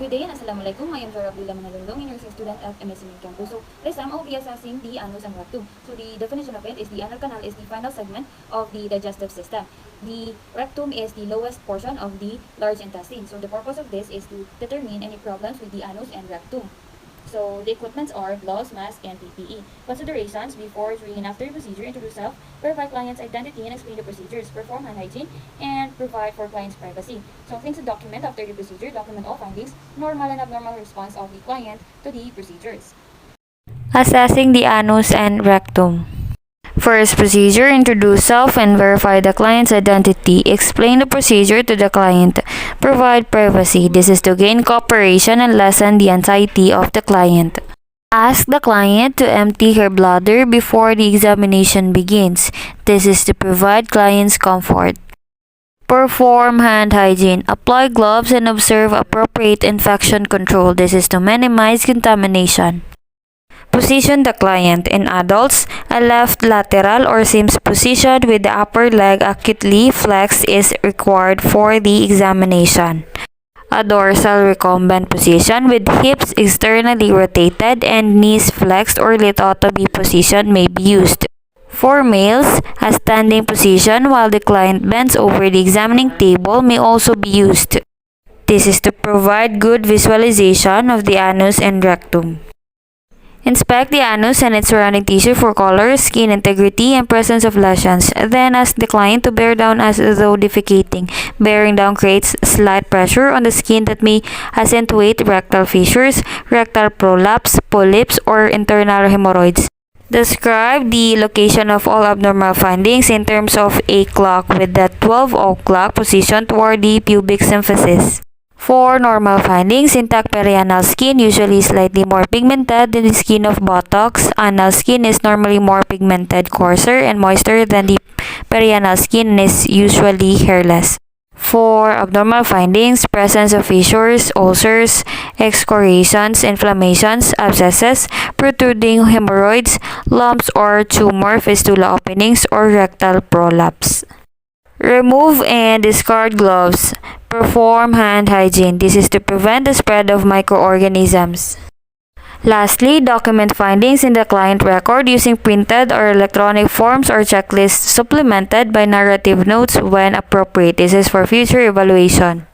Good day and Assalamualaikum. I am Zara Abdullah Manalundong, nursing student at MSc campus. So this time I will be assessing the anus and rectum. So the definition of it is the anal canal is the final segment of the digestive system. The rectum is the lowest portion of the large intestine. So the purpose of this is to determine any problems with the anus and rectum. So the equipments are gloves, mask, and PPE. Considerations before, during, and after the procedure: introduce self, verify client's identity and explain the procedures, perform hand hygiene, and provide for client's privacy. So things to document after the procedure: document all findings, normal and abnormal response of the client to the procedures. Assessing the anus and rectum. First procedure: introduce self and verify the client's identity. Explain the procedure to the client. Provide privacy. This is to gain cooperation and lessen the anxiety of the client. Ask the client to empty her bladder before the examination begins. This is to provide client's comfort. Perform hand hygiene. Apply gloves and observe appropriate infection control. This is to minimize contamination. Position the client. In adults, a left lateral or seams position with the upper leg acutely flexed is required for the examination. A dorsal recumbent position with hips externally rotated and knees flexed or lithotomy position may be used. For males, a standing position while the client bends over the examining table may also be used. This is to provide good visualization of the anus and rectum. Inspect the anus and its surrounding tissue for color, skin integrity, and presence of lesions. Then ask the client to bear down as though defecating. Bearing down creates slight pressure on the skin that may accentuate rectal fissures, rectal prolapse, polyps, or internal hemorrhoids. Describe the location of all abnormal findings in terms of a clock with the 12 o'clock position toward the pubic symphysis. For normal findings, intact perianal skin usually slightly more pigmented than the skin of buttocks. Anal skin is normally more pigmented, coarser, and moister than the perianal skin and is usually hairless. For abnormal findings, presence of fissures, ulcers, excoriations, inflammations, abscesses, protruding hemorrhoids, lumps or tumor, fistula openings, or rectal prolapse. Remove and discard gloves. Perform hand hygiene. This is to prevent the spread of microorganisms. Lastly, document findings in the client record using printed or electronic forms or checklists supplemented by narrative notes when appropriate. This is for future evaluation.